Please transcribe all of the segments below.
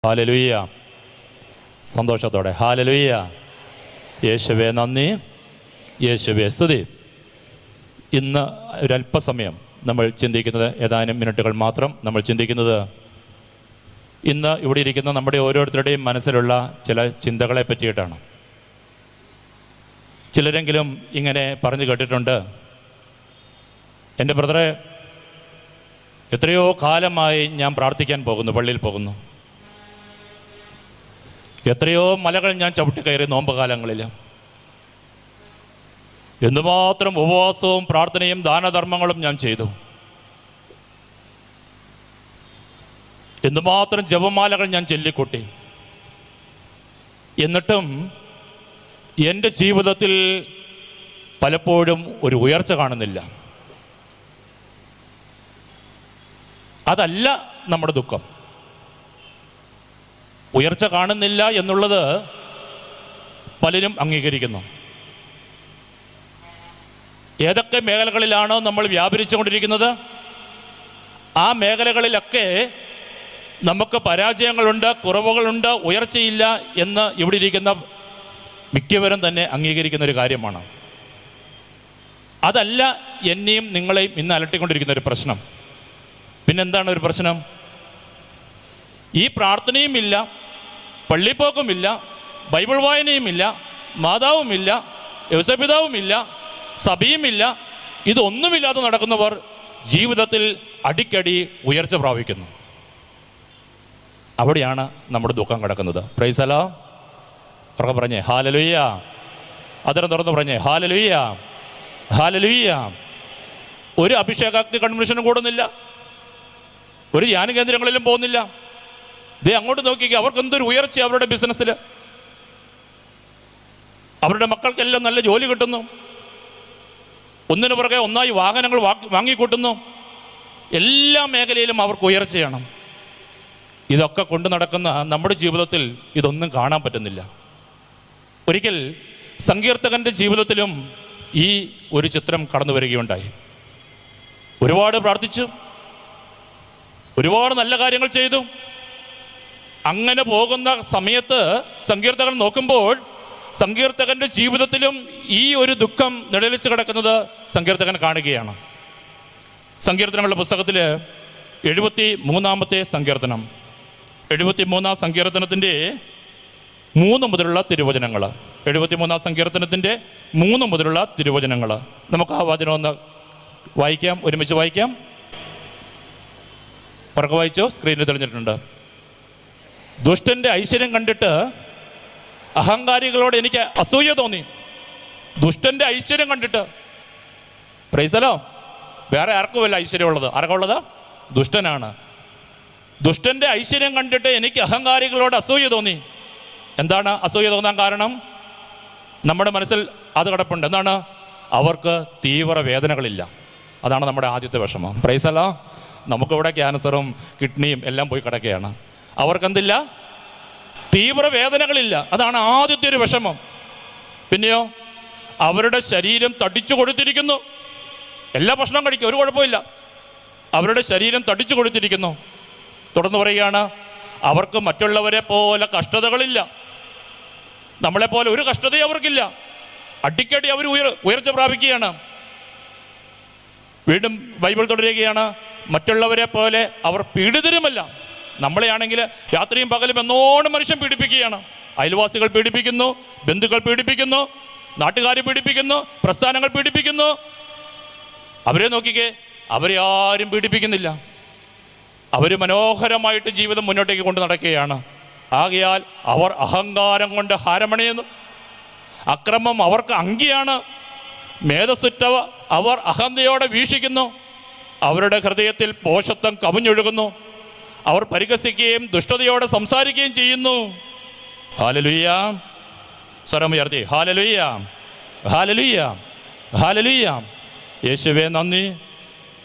Hallelujah. സന്തോഷത്തോടെ hallelujah. യേശുവേ നന്ദി, യേശുവേ സ്തുതി. ഇന്ന് ഒരല്പസമയം നമ്മൾ ചിന്തിക്കുന്നത്, ഏതാനും മിനിറ്റുകൾ മാത്രം നമ്മൾ ചിന്തിക്കുന്നത്, ഇന്ന് ഇവിടെ ഇരിക്കുന്ന നമ്മുടെ ഓരോരുത്തരുടെയും മനസ്സിലുള്ള ചില ചിന്തകളെ പറ്റിയിട്ടാണ്. ചിലരെങ്കിലും ഇങ്ങനെ പറഞ്ഞു കേട്ടിട്ടുണ്ട്, എൻ്റെ ബ്രദറെ, എത്രയോ കാലമായി ഞാൻ പ്രാർത്ഥിക്കാൻ പോകുന്നു, പള്ളിയിൽ പോകുന്നു, എത്രയോ മലകൾ ഞാൻ ചവിട്ടിക്കയറി നോമ്പ് കാലങ്ങളിൽ, എന്തുമാത്രം ഉപവാസവും പ്രാർത്ഥനയും ദാനധർമ്മങ്ങളും ഞാൻ ചെയ്തു, എന്തുമാത്രം ജപമാലകൾ ഞാൻ ചൊല്ലിക്കൂട്ടി, എന്നിട്ടും എൻ്റെ ജീവിതത്തിൽ പലപ്പോഴും ഒരു ഉയർച്ച കാണുന്നില്ല. അതല്ല നമ്മുടെ ദുഃഖം. ഉയർച്ച കാണുന്നില്ല എന്നുള്ളത് പലരും അംഗീകരിക്കുന്നു. ഏതൊക്കെ മേഖലകളിലാണോ നമ്മൾ വ്യാപരിച്ചുകൊണ്ടിരിക്കുന്നത്, ആ മേഖലകളിലൊക്കെ നമുക്ക് പരാജയങ്ങളുണ്ട്, കുറവുകളുണ്ട്, ഉയർച്ചയില്ല എന്ന് ഇവിടെ ഇരിക്കുന്ന മിക്കവരും തന്നെ അംഗീകരിക്കുന്ന ഒരു കാര്യമാണ്. അതല്ല എന്നെയും നിങ്ങളെയും ഇന്ന് അലട്ടിക്കൊണ്ടിരിക്കുന്ന ഒരു പ്രശ്നം. പിന്നെന്താണ് ഒരു പ്രശ്നം? ഈ പ്രാർത്ഥനയുമില്ല, പള്ളിപ്പോക്കുമില്ല, ബൈബിൾ വായനയുമില്ല, മാതാവുമില്ല, യൗസപിതാവുമില്ല, സഭയുമില്ല, ഇതൊന്നുമില്ലാതെ നടക്കുന്നവർ ജീവിതത്തിൽ അടിക്കടി ഉയർച്ച പ്രാപിക്കുന്നു. അവിടെയാണ് നമ്മുടെ ദുഃഖം കിടക്കുന്നത്. പ്രൈസ് അല്ലാ. പുറകെ പറഞ്ഞേ ഹല്ലേലൂയ. അതിനെ തുറന്ന് പറഞ്ഞേ ഹല്ലേലൂയ, ഹല്ലേലൂയ. ഒരു അഭിഷേകാഗ്നി കൺവെൻഷനും കൂടുന്നില്ല, ഒരു ധ്യാന കേന്ദ്രങ്ങളിലും പോകുന്നില്ല. ദേ അങ്ങോട്ട് നോക്കിക്കുക, അവർക്ക് എന്തൊരു ഉയർച്ച അവരുടെ ബിസിനസ്സിൽ, അവരുടെ മക്കൾക്കെല്ലാം നല്ല ജോലി കിട്ടുന്നു, ഒന്നിനു പുറകെ ഒന്നായി വാഹനങ്ങൾ വാങ്ങിക്കൂട്ടുന്നു, എല്ലാ മേഖലയിലും അവർക്ക് ഉയർച്ചയാണ്. ഇതൊക്കെ കൊണ്ടു നടക്കുന്ന നമ്മുടെ ജീവിതത്തിൽ ഇതൊന്നും കാണാൻ പറ്റുന്നില്ല. ഒരിക്കൽ സങ്കീർത്തകൻ്റെ ജീവിതത്തിലും ഈ ഒരു ചിത്രം കടന്നു വരികയുണ്ടായി. ഒരുപാട് പ്രാർത്ഥിച്ചു, ഒരുപാട് നല്ല കാര്യങ്ങൾ ചെയ്തു. അങ്ങനെ പോകുന്ന സമയത്ത് സങ്കീർത്തകൻ നോക്കുമ്പോൾ സങ്കീർത്തകൻ്റെ ജീവിതത്തിലും ഈ ഒരു ദുഃഖം നിഴലിച്ച് കിടക്കുന്നത് സങ്കീർത്തകൻ കാണുകയാണ്. സങ്കീർത്തനങ്ങളുടെ പുസ്തകത്തിൽ 73-ാമത്തെ സങ്കീർത്തനം, 73-ാം സങ്കീർത്തനത്തിൻ്റെ 3 മുതലുള്ള തിരുവചനങ്ങൾ, 73-ാം സങ്കീർത്തനത്തിൻ്റെ 3 മുതലുള്ള തിരുവചനങ്ങൾ നമുക്ക് ആ വചനം ഒന്ന് വായിക്കാം, ഒരുമിച്ച് വായിക്കാം. പുറകെ വായിച്ചോ, സ്ക്രീനിൽ തെളിഞ്ഞിട്ടുണ്ട്. ദുഷ്ടൻ്റെ ഐശ്വര്യം കണ്ടിട്ട് അഹങ്കാരികളോട് എനിക്ക് അസൂയ തോന്നി. ദുഷ്ടൻ്റെ ഐശ്വര്യം കണ്ടിട്ട്, പ്രൈസലോ, വേറെ ആർക്കുമല്ല ഐശ്വര്യമുള്ളത്. ആർക്കുള്ളത്? ദുഷ്ടനാണ്. ദുഷ്ടൻ്റെ ഐശ്വര്യം കണ്ടിട്ട് എനിക്ക് അഹങ്കാരികളോട് അസൂയ തോന്നി. എന്താണ് അസൂയ തോന്നാൻ കാരണം? നമ്മുടെ മനസ്സിൽ അത് കിടപ്പുണ്ട്. എന്താണ്? അവർക്ക് തീവ്ര വേദനകളില്ല. അതാണ് നമ്മുടെ ആദ്യത്തെ വിഷമം. പ്രൈസലോ. നമുക്കിവിടെ ക്യാൻസറും കിഡ്നിയും എല്ലാം പോയി കിടക്കുകയാണ്. അവർക്കെന്തില്ല? തീവ്ര വേദനകളില്ല. അതാണ് ആദ്യത്തെ ഒരു വിഷമം. പിന്നെയോ, അവരുടെ ശരീരം തടിച്ചു കൊടുത്തിരിക്കുന്നു. എല്ലാ ഭക്ഷണം കഴിക്കും, ഒരു കുഴപ്പമില്ല. അവരുടെ ശരീരം തടിച്ചു കൊടുത്തിരിക്കുന്നു. തുടർന്ന് പറയുകയാണ്, അവർക്ക് മറ്റുള്ളവരെ പോലെ കഷ്ടതകളില്ല. നമ്മളെപ്പോലെ ഒരു കഷ്ടതയും അവർക്കില്ല. അടിക്കടി അവർ ഉയർച്ച പ്രാപിക്കുകയാണ്. വീണ്ടും ബൈബിൾ തുടരുകയാണ്, മറ്റുള്ളവരെ പോലെ അവർ പീഡിതരുമല്ല. നമ്മളെയാണെങ്കിൽ രാത്രിയും പകലും എന്നോണം മനുഷ്യൻ പീഡിപ്പിക്കുകയാണ്. അയൽവാസികൾ പീഡിപ്പിക്കുന്നു, ബന്ധുക്കൾ പീഡിപ്പിക്കുന്നു, നാട്ടുകാർ പീഡിപ്പിക്കുന്നു, പ്രസ്ഥാനങ്ങൾ പീഡിപ്പിക്കുന്നു. അവരെ നോക്കിക്കേ, അവരെ ആരും പീഡിപ്പിക്കുന്നില്ല. അവർ മനോഹരമായിട്ട് ജീവിതം മുന്നോട്ടേക്ക് കൊണ്ട് നടക്കുകയാണ്. ആകയാൽ അവർ അഹങ്കാരം കൊണ്ട് ഹാരമണിയുന്നു. അക്രമം അവർക്ക് അങ്കിയാണ്. മേധസ്സുറ്റ അവർ അഹന്തയോടെ വീക്ഷിക്കുന്നു. അവരുടെ ഹൃദയത്തിൽ പോഷത്വം കവിഞ്ഞൊഴുകുന്നു. അവർ പരിഹസിക്കുകയും ദുഷ്ടതയോടെ സംസാരിക്കുകയും ചെയ്യുന്നു. ഹല്ലേലൂയ. സ്വരമുയർത്തി ഹല്ലേലൂയ, ഹല്ലേലൂയ, ഹല്ലേലൂയ. യേശുവേ നന്ദി.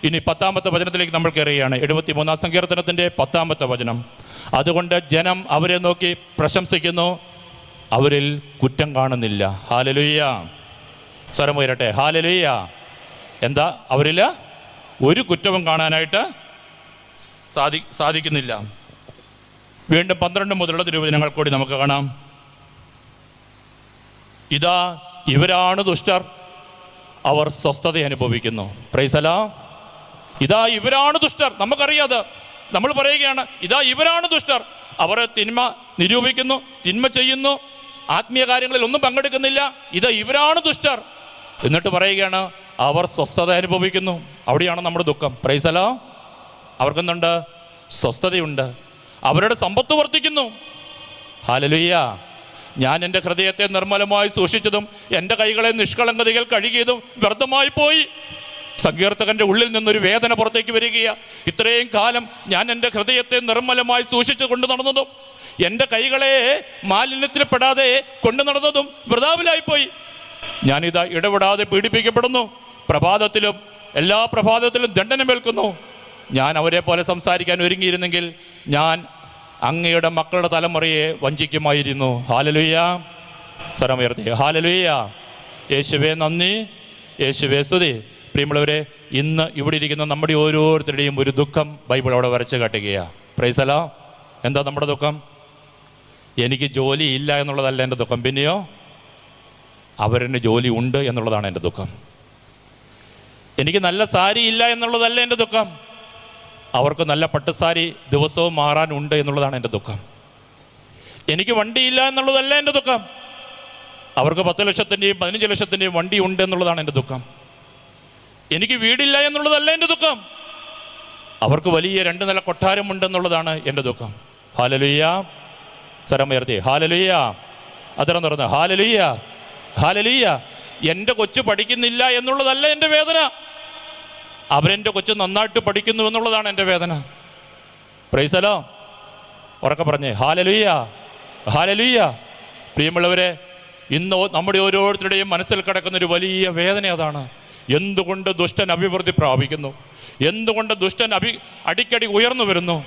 ഇനി 10-ാമത്തെ വചനത്തിലേക്ക് നമ്മൾ കയറുകയാണ്. 73-ാം സങ്കീർത്തനത്തിൻ്റെ 10-ാമത്തെ വചനം. അതുകൊണ്ട് ജനം അവരെ നോക്കി പ്രശംസിക്കുന്നു, അവരിൽ കുറ്റം കാണുന്നില്ല. ഹല്ലേലൂയ. സ്വരമുയരട്ടെ ഹല്ലേലൂയ. എന്താ? അവരിൽ ഒരു കുറ്റവും കാണാനായിട്ട് സാധിക്കുന്നില്ല. വീണ്ടും 12 മുതലുള്ള തിരുവചനങ്ങൾ കൂടി നമുക്ക് കാണാം. ഇതാ ഇവരാണ് ദുഷ്ടർ, അവർ സ്വസ്ഥത അനുഭവിക്കുന്നു. Price the Lord. ഇതാ ഇവരാണ് ദുഷ്ടർ. നമുക്കറിയാതെ നമ്മൾ പറയുകയാണ്, ഇതാ ഇവരാണ് ദുഷ്ടർ, അവർ തിന്മ നിരൂപിക്കുന്നു, തിന്മ ചെയ്യുന്നു, ആത്മീയ കാര്യങ്ങളിൽ ഒന്നും പങ്കെടുക്കുന്നില്ല. ഇതാ ഇവരാണ് ദുഷ്ടർ. എന്നിട്ട് പറയുകയാണ്, അവർ സ്വസ്ഥത അനുഭവിക്കുന്നു. അവിടെയാണ് നമ്മുടെ ദുഃഖം. Praise the Lord. അവർക്കെന്തുണ്ട്? സ്വസ്ഥതയുണ്ട്. അവരുടെ സമ്പത്ത് വർദ്ധിക്കുന്നു. ഹല്ലേലൂയ. ഞാൻ എൻ്റെ ഹൃദയത്തെ നിർമ്മലമായി സൂക്ഷിച്ചതും എൻ്റെ കൈകളെ നിഷ്കളങ്കതയിൽ കഴുകിയതും വ്യർത്ഥമായി പോയി. സങ്കീർത്തകൻ്റെ ഉള്ളിൽ നിന്നൊരു വേദന പുറത്തേക്ക് വരികയാണ്. ഇത്രയും കാലം ഞാൻ എൻ്റെ ഹൃദയത്തെ നിർമ്മലമായി സൂക്ഷിച്ചു കൊണ്ട് നടന്നതും എൻ്റെ കൈകളെ മാലിന്യത്തിൽ പെടാതെ കൊണ്ടു നടന്നതും വൃഥാവിലായിപ്പോയി. ഞാനിതാ ഇടപെടാതെ പീഡിപ്പിക്കപ്പെടുന്നു. പ്രഭാതത്തിലും എല്ലാ പ്രഭാതത്തിലും ദണ്ഡനമേൽക്കുന്നു. ഞാൻ അവരെ പോലെ സംസാരിക്കാൻ ഒരുങ്ങിയിരുന്നെങ്കിൽ ഞാൻ അങ്ങയുടെ മക്കളുടെ തലമുറയെ വഞ്ചിക്കുമായിരുന്നു. ഹല്ലേലൂയ. സ്വരമുയർത്തി ഹല്ലേലൂയ. യേശുവേ നന്ദി, യേശുവേ സ്തുതി. പ്രിയമുള്ളവരെ, ഇന്ന് ഇവിടെ ഇരിക്കുന്ന നമ്മുടെ ഓരോരുത്തരുടെയും ഒരു ദുഃഖം ബൈബിൾ അവിടെ വരച്ച് കാട്ടുകയാണ്. Price the Lord. എന്താ നമ്മുടെ ദുഃഖം? എനിക്ക് ജോലി ഇല്ല എന്നുള്ളതല്ല എൻ്റെ ദുഃഖം. പിന്നെയോ അവരെന്നെ ജോലി ഉണ്ട് എന്നുള്ളതാണ് എൻ്റെ ദുഃഖം. എനിക്ക് നല്ല സാരി ഇല്ല എന്നുള്ളതല്ല എൻ്റെ ദുഃഖം. അവർക്ക് നല്ല പട്ടുസാരി ദിവസവും മാറാനുണ്ട് എന്നുള്ളതാണ് എൻ്റെ ദുഃഖം. എനിക്ക് വണ്ടിയില്ല എന്നുള്ളതല്ല എൻ്റെ ദുഃഖം. അവർക്ക് 10 ലക്ഷത്തിൻ്റെയും 15 ലക്ഷത്തിൻ്റെയും വണ്ടി ഉണ്ട് എന്നുള്ളതാണ് എൻ്റെ ദുഃഖം. എനിക്ക് വീടില്ല എന്നുള്ളതല്ല എൻ്റെ ദുഃഖം. അവർക്ക് വലിയ 2 നില കൊട്ടാരമുണ്ടെന്നുള്ളതാണ് എൻ്റെ ദുഃഖം. ഹല്ലേലൂയ. സ്വരമുയർത്തി ഹല്ലേലൂയ. അതരം തുറന്ന് ഹല്ലേലൂയ, ഹല്ലേലൂയ. എൻ്റെ കൊച്ചു പഠിക്കുന്നില്ല എന്നുള്ളതല്ല എൻ്റെ വേദന. അവരെൻ്റെ കൊച്ചു നന്നായിട്ട് പഠിക്കുന്നു എന്നുള്ളതാണ് എൻ്റെ വേദന. Price the Lord. ഉറക്കെ പറഞ്ഞേ ഹല്ലേലൂയ, ഹല്ലേലൂയ. പ്രിയമുള്ളവരെ, ഇന്ന് നമ്മുടെ ഓരോരുത്തരുടെയും മനസ്സിൽ കിടക്കുന്ന ഒരു വലിയ വേദന അതാണ്. എന്തുകൊണ്ട് ദുഷ്ടൻ അഭിവൃദ്ധി പ്രാപിക്കുന്നു? എന്തുകൊണ്ട് ദുഷ്ടൻ അടിക്കടി ഉയർന്നു വരുന്നു?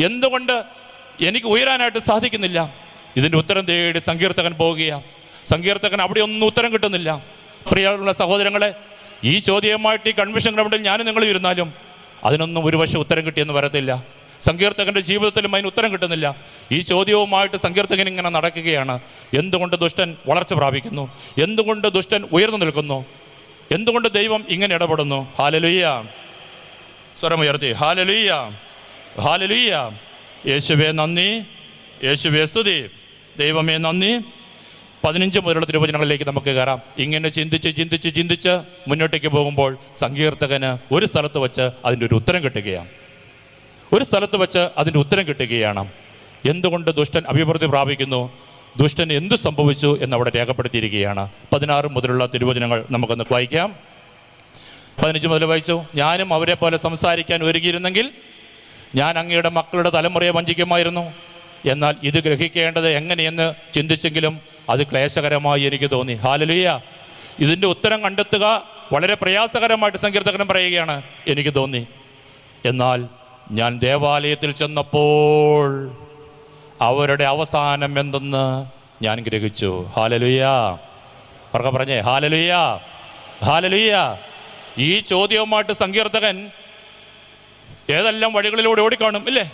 എന്തുകൊണ്ട് എനിക്ക് ഉയരാനായിട്ട് സാധിക്കുന്നില്ല? ഇതിൻ്റെ ഉത്തരം തേടി സങ്കീർത്തകൻ പോവുകയാണ്. സങ്കീർത്തകൻ അവിടെ ഒന്നും ഉത്തരം കിട്ടുന്നില്ല. പ്രിയമുള്ള സഹോദരങ്ങളെ, ഈ ചോദ്യവുമായിട്ട് ഈ കൺവെൻഷൻ ഗ്രൗണ്ടിൽ ഞാനും നിങ്ങൾ ഇരുന്നാലും അതിനൊന്നും ഒരു പക്ഷേ ഉത്തരം കിട്ടിയെന്ന് വരത്തില്ല. സങ്കീർത്തകൻ്റെ ജീവിതത്തിലും അതിന് ഉത്തരം കിട്ടുന്നില്ല. ഈ ചോദ്യവുമായിട്ട് സങ്കീർത്തകൻ ഇങ്ങനെ നടക്കുകയാണ്. എന്തുകൊണ്ട് ദുഷ്ടൻ വളർച്ച പ്രാപിക്കുന്നു? എന്തുകൊണ്ട് ദുഷ്ടൻ ഉയർന്നു നിൽക്കുന്നു? എന്തുകൊണ്ട് ദൈവം ഇങ്ങനെ ഇടപെടുന്നു? ഹല്ലേലൂയ. സ്വരമുയർത്തി ഹല്ലേലൂയ, ഹല്ലേലൂയ. യേശുവേ നന്ദി, യേശുവേ സ്തുതി. ദൈവമേ നന്ദി. 15 മുതലുള്ള തിരുവചനങ്ങളിലേക്ക് നമുക്ക് കയറാം. ഇങ്ങനെ ചിന്തിച്ച് മുന്നോട്ടേക്ക് പോകുമ്പോൾ സങ്കീർത്തകന് ഒരു സ്ഥലത്ത് വെച്ച് അതിൻ്റെ ഒരു ഉത്തരം കിട്ടുകയാണ്. ഒരു സ്ഥലത്ത് വെച്ച് അതിൻ്റെ ഉത്തരം കിട്ടുകയാണ്. എന്തുകൊണ്ട് ദുഷ്ടൻ അഭിവൃദ്ധി പ്രാപിക്കുന്നു? ദുഷ്ടന് എന്തു സംഭവിച്ചു എന്നവിടെ രേഖപ്പെടുത്തിയിരിക്കുകയാണ്. 16 മുതലുള്ള തിരുവചനങ്ങൾ നമുക്കൊന്ന് വായിക്കാം. 15 മുതൽ വായിച്ചു. ഞാനും അവരെ പോലെ സംസാരിക്കാൻ ഒരുങ്ങിയിരുന്നെങ്കിൽ ഞാൻ അങ്ങയുടെ മക്കളുടെ തലമുറയെ വഞ്ചിക്കുമായിരുന്നു. എന്നാൽ ഇത് ഗ്രഹിക്കേണ്ടത് എങ്ങനെയെന്ന് ചിന്തിച്ചെങ്കിലും അത് ക്ലേശകരമായി എനിക്ക് തോന്നി. ഹല്ലേലൂയ. ഇതിൻ്റെ ഉത്തരം കണ്ടെത്തുക വളരെ പ്രയാസകരമായിട്ട് സങ്കീർത്തകൻ പറയുകയാണ്. എനിക്ക് തോന്നി. എന്നാൽ ഞാൻ ദേവാലയത്തിൽ ചെന്നപ്പോൾ അവരുടെ അവസാനം എന്തെന്ന് ഞാൻ ഗ്രഹിച്ചു. ഹല്ലേലൂയ. പറഞ്ഞേ ഹല്ലേലൂയ, ഹല്ലേലൂയ. ഈ ചോദ്യവുമായിട്ട് സങ്കീർത്തകൻ ഏതെല്ലാം വഴികളിലൂടെ ഓടിക്കാണും ഇല്ലേ?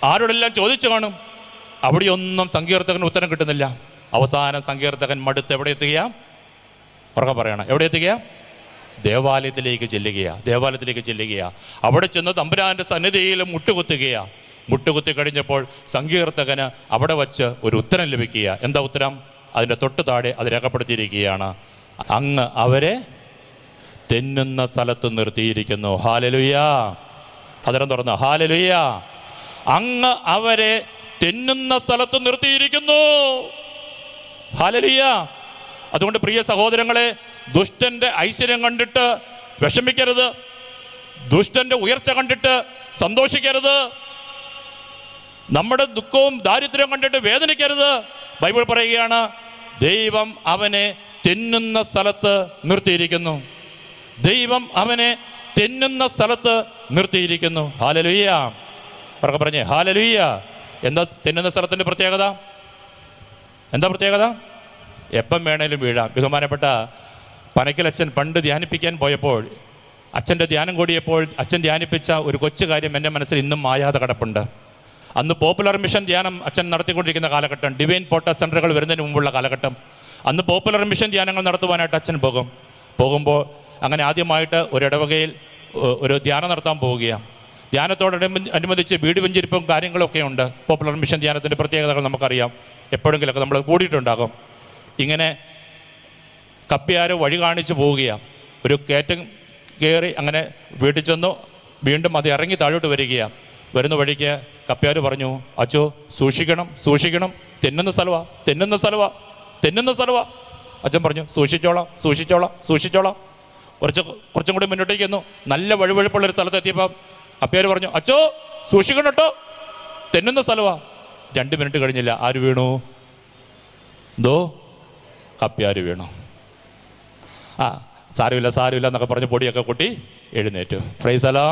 ആരോടെല്ലാം ചോദിച്ചു കാണും. അവിടെയൊന്നും സങ്കീർത്തകന് ഉത്തരം കിട്ടുന്നില്ല. അവസാനം സങ്കീർത്തകൻ മടുത്ത് എവിടെ എത്തുകയാ? ഉറക്കെ പറയണം, എവിടെ എത്തുകയാ? ദേവാലയത്തിലേക്ക് ചെല്ലുകയാ. അവിടെ ചെന്ന് തമ്പുരാൻ്റെ സന്നിധിയിൽ മുട്ടുകുത്തി കഴിഞ്ഞപ്പോൾ സങ്കീർത്തകന് അവിടെ വച്ച് ഒരു ഉത്തരം ലഭിക്കുക. എന്താ ഉത്തരം? അതിൻ്റെ തൊട്ട് താഴെ അത് രേഖപ്പെടുത്തിയിരിക്കുകയാണ്. അങ്ങ് അവരെ തെന്നുന്ന സ്ഥലത്ത് നിർത്തിയിരിക്കുന്നു. ഹല്ലേലൂയ. അതരം തുറന്ന് ഹല്ലേലൂയ. അങ്ങ് അവരെ തെന്നുന്ന സ്ഥലത്ത് നിർത്തിയിരിക്കുന്നു. ഹല്ലേലൂയ. അതുകൊണ്ട് പ്രിയ സഹോദരങ്ങളെ, ദുഷ്ടന്റെ ഐശ്വര്യം കണ്ടിട്ട് വിഷമിക്കരുത്. ദുഷ്ടന്റെ ഉയർച്ച കണ്ടിട്ട് സന്തോഷിക്കരുത്. നമ്മുടെ ദുഃഖവും ദാരിദ്ര്യവും കണ്ടിട്ട് വേദനിക്കരുത്. ബൈബിൾ പറയുകയാണ്, ദൈവം അവനെ തെന്നുന്ന സ്ഥലത്ത് നിർത്തിയിരിക്കുന്നു. ദൈവം അവനെ തെന്നുന്ന സ്ഥലത്ത് നിർത്തിയിരിക്കുന്നു. ഹല്ലേലൂയ. പറഞ്ഞേ ഹല്ലേലൂയ. എന്താ തെന്നുന്ന സ്ഥലത്തിൻ്റെ പ്രത്യേകത? എന്താ പ്രത്യേകത? എപ്പം വേണേലും വീഴാം. ബഹുമാനപ്പെട്ട പനക്കലച്ഛൻ പണ്ട് ധ്യാനിപ്പിക്കാൻ പോയപ്പോൾ, അച്ഛൻ്റെ ധ്യാനം കൂടിയപ്പോൾ അച്ഛൻ ധ്യാനിപ്പിച്ച ഒരു കൊച്ചു കാര്യം എൻ്റെ മനസ്സിൽ ഇന്നും മായാതെ കിടപ്പുണ്ട്. അന്ന് പോപ്പുലർ മിഷൻ ധ്യാനം അച്ഛൻ നടത്തിക്കൊണ്ടിരിക്കുന്ന കാലഘട്ടം, ഡിവൈൻ പോട്ട സെൻ്ററുകൾ വരുന്നതിന് മുമ്പുള്ള കാലഘട്ടം. അന്ന് പോപ്പുലർ മിഷൻ ധ്യാനങ്ങൾ നടത്തുവാനായിട്ട് അച്ഛൻ പോകുമ്പോൾ അങ്ങനെ ആദ്യമായിട്ട് ഒരു ഇടവകയിൽ ഒരു ധ്യാനം നടത്താൻ പോവുകയാണ്. ധ്യാനത്തോടനുബന്ധിച്ച് വീട് വെഞ്ചരിപ്പും കാര്യങ്ങളൊക്കെ ഉണ്ട്. പോപ്പുലർ മിഷൻ ധ്യാനത്തിൻ്റെ പ്രത്യേകതകൾ നമുക്കറിയാം, എപ്പോഴെങ്കിലൊക്കെ നമ്മൾ കൂടിയിട്ടുണ്ടാകും. ഇങ്ങനെ കപ്പ്യാർ വഴി കാണിച്ച് പോവുകയാണ്. ഒരു കയറ്റം കയറി അങ്ങനെ വീട്ടിൽ ചെന്നു, വീണ്ടും അത് ഇറങ്ങി താഴോട്ട് വരികയാണ്. വരുന്ന വഴിക്ക് കപ്പ്യാർ പറഞ്ഞു, അച്ചോ സൂക്ഷിക്കണം സൂക്ഷിക്കണം, തെന്നുന്ന സ്ഥലവാ. അച്ഛൻ പറഞ്ഞു, സൂക്ഷിച്ചോളാം. കുറച്ചും കൂടി മുന്നോട്ടേക്ക് ചെന്നു. നല്ല വഴുവഴുപ്പുള്ളൊരു സ്ഥലത്തെത്തിയപ്പോൾ കപ്പ്യാർ പറഞ്ഞു, അച്ചോ സൂക്ഷിക്കണം കേട്ടോ, തെന്നുന്ന സ്ഥലവാ. 2 മിനിറ്റ് കഴിഞ്ഞില്ല, ആര് വീണു? കപ്പ്യാർ വീണു. സാരമില്ല എന്നൊക്കെ പറഞ്ഞ് പൊടിയൊക്കെ കൊട്ടി എഴുന്നേറ്റു. പ്രൈസലോ.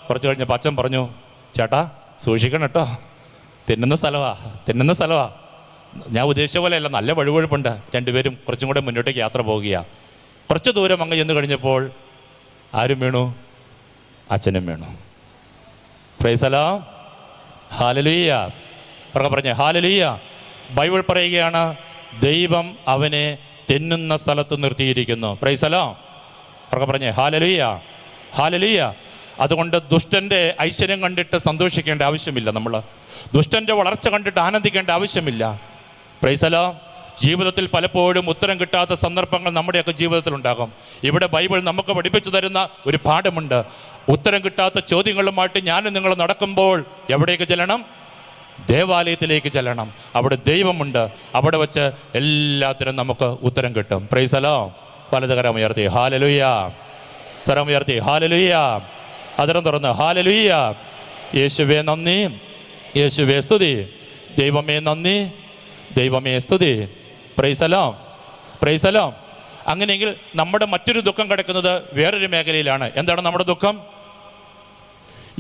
കുറച്ച് കഴിഞ്ഞപ്പോൾ അച്ഛൻ പറഞ്ഞു, ചേട്ടാ സൂക്ഷിക്കണം കേട്ടോ, തിന്നുന്ന സ്ഥലവാ. ഞാൻ ഉദ്ദേശിച്ച പോലെയല്ല, നല്ല വഴുവഴുപ്പുണ്ട്. 2 പേരും കുറച്ചും കൂടെ മുന്നോട്ടേക്ക് യാത്ര പോവുകയാണ്. കുറച്ച് ദൂരം അങ്ങ് ചെന്ന് കഴിഞ്ഞപ്പോൾ ആരും വീണു? അച്ഛനും വീണു. പ്രൈസലോ. ഹല്ലേലൂയ. പറഞ്ഞേ ഹല്ലേലൂയ. ബൈബിൾ പറയുകയാണ്, ദൈവം അവനെ തെന്നുന്ന സ്ഥലത്ത് നിർത്തിയിരിക്കുന്നു. പ്രൈസലോ. പറഞ്ഞേ ഹല്ലേലൂയ. അതുകൊണ്ട് ദുഷ്ടൻ്റെ ഐശ്വര്യം കണ്ടിട്ട് സന്തോഷിക്കേണ്ട ആവശ്യമില്ല. നമ്മൾ ദുഷ്ടൻ്റെ വളർച്ച കണ്ടിട്ട് ആനന്ദിക്കേണ്ട ആവശ്യമില്ല. പ്രൈസലോ. ജീവിതത്തിൽ പലപ്പോഴും ഉത്തരം കിട്ടാത്ത സന്ദർഭങ്ങൾ നമ്മുടെയൊക്കെ ജീവിതത്തിലുണ്ടാകും. ഇവിടെ ബൈബിൾ നമുക്ക് പഠിപ്പിച്ചു തരുന്ന ഒരു പാഠമുണ്ട്. ഉത്തരം കിട്ടാത്ത ചോദ്യങ്ങളുമായിട്ട് ഞാനും നിങ്ങൾ നടക്കുമ്പോൾ എവിടേക്ക് ചെല്ലണം? ദേവാലയത്തിലേക്ക് ചെല്ലണം. അവിടെ ദൈവമുണ്ട്. അവിടെ വെച്ച് എല്ലാത്തിനും നമുക്ക് ഉത്തരം കിട്ടും. പ്രൈസലോ. വലതുകരം ഉയർത്തി ഹല്ലേലൂയ. സ്വരം ഉയർത്തി ഹല്ലേലൂയ. അതിരം തുറന്ന് ഹല്ലേലൂയ. യേശുവേ നന്ദി, യേശുവേ സ്തുതി. ദൈവമേ നന്ദി, ദൈവമേ സ്തുതി. പ്രൈസലോ. അങ്ങനെയെങ്കിൽ നമ്മുടെ മറ്റൊരു ദുഃഖം കിടക്കുന്നത് വേറൊരു മേഖലയിലാണ്. എന്താണ് നമ്മുടെ ദുഃഖം?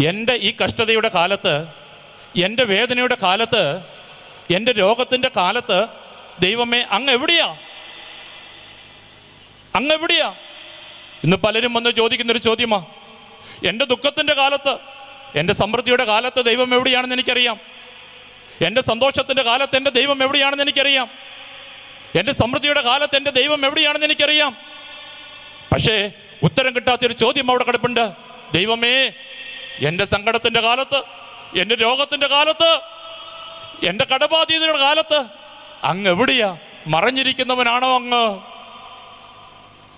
എൻ്റെ ഈ കഷ്ടതയുടെ കാലത്ത്, എൻ്റെ വേദനയുടെ കാലത്ത്, എൻ്റെ രോഗത്തിൻ്റെ കാലത്ത് ദൈവമേ അങ്ങ് എവിടെയാ? ഇന്ന് പലരും വന്ന് ചോദിക്കുന്നൊരു ചോദ്യമാ. എൻ്റെ ദുഃഖത്തിൻ്റെ കാലത്ത്, എൻ്റെ സമൃദ്ധിയുടെ കാലത്ത് ദൈവം എവിടെയാണെന്ന് എനിക്കറിയാം. എൻ്റെ സന്തോഷത്തിൻ്റെ കാലത്ത് എൻ്റെ ദൈവം എവിടെയാണെന്ന് എനിക്കറിയാം. എൻ്റെ സമൃദ്ധിയുടെ കാലത്ത് എൻ്റെ ദൈവം എവിടെയാണെന്ന് എനിക്കറിയാം. പക്ഷേ ഉത്തരം കിട്ടാത്തൊരു ചോദ്യം അവിടെ കിടപ്പുണ്ട്. ദൈവമേ, എൻ്റെ സങ്കടത്തിൻ്റെ കാലത്ത്, എൻ്റെ രോഗത്തിൻ്റെ കാലത്ത്, എൻ്റെ കടബാധ്യതയുടെ കാലത്ത് അങ്ങ് എവിടെയാ? മറഞ്ഞിരിക്കുന്നവനാണോ അങ്ങ്?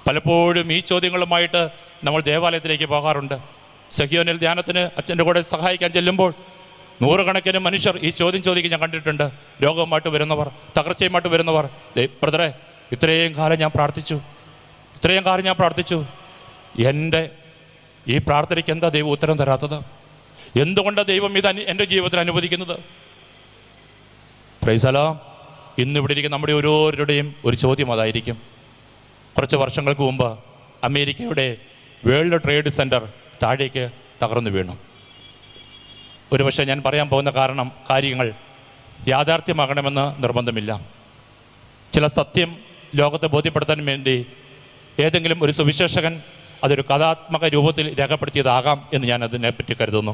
പലപ്പോഴും ഈ ചോദ്യങ്ങളുമായിട്ട് നമ്മൾ ദേവാലയത്തിലേക്ക് പോകാറുണ്ട്. സഹ്യോനിൽ ധ്യാനത്തിന് അച്ഛൻ്റെ കൂടെ സഹായിക്കാൻ ചെല്ലുമ്പോൾ 100 കണക്കിന് മനുഷ്യർ ഈ ചോദ്യം ചോദിക്കാൻ ഞാൻ കണ്ടിട്ടുണ്ട്. രോഗവുമായിട്ട് വരുന്നവർ, തകർച്ചയുമായിട്ട് വരുന്നവർ. ബ്രദറെ, ഇത്രയും കാലം ഞാൻ പ്രാർത്ഥിച്ചു, എൻ്റെ ഈ പ്രാർത്ഥനയ്ക്ക് എന്താ ദൈവം ഉത്തരം തരാത്തത്? എന്തുകൊണ്ടാണ് ദൈവം ഇത് എൻ്റെ ജീവിതത്തിൽ അനുവദിക്കുന്നത്? പ്രൈസലോ. ഇന്നിവിടെ ഇരിക്കുന്ന നമ്മുടെ ഓരോരുടെയും ഒരു ചോദ്യം അതായിരിക്കും. കുറച്ച് വർഷങ്ങൾക്ക് മുമ്പ് അമേരിക്കയുടെ വേൾഡ് ട്രേഡ് സെൻറ്റർ താഴേക്ക് തകർന്നു വീണു. ഒരുപക്ഷെ ഞാൻ പറയാൻ പോകുന്ന കാര്യങ്ങൾ യാഥാർത്ഥ്യമാകണമെന്ന് നിർബന്ധമില്ല. ചില സത്യം ലോകത്തെ ബോധ്യപ്പെടുത്താൻ വേണ്ടി ഏതെങ്കിലും ഒരു സുവിശേഷകൻ അതൊരു കഥാത്മക രൂപത്തിൽ രേഖപ്പെടുത്തിയതാകാം എന്ന് ഞാൻ അതിനെപ്പറ്റി കരുതുന്നു.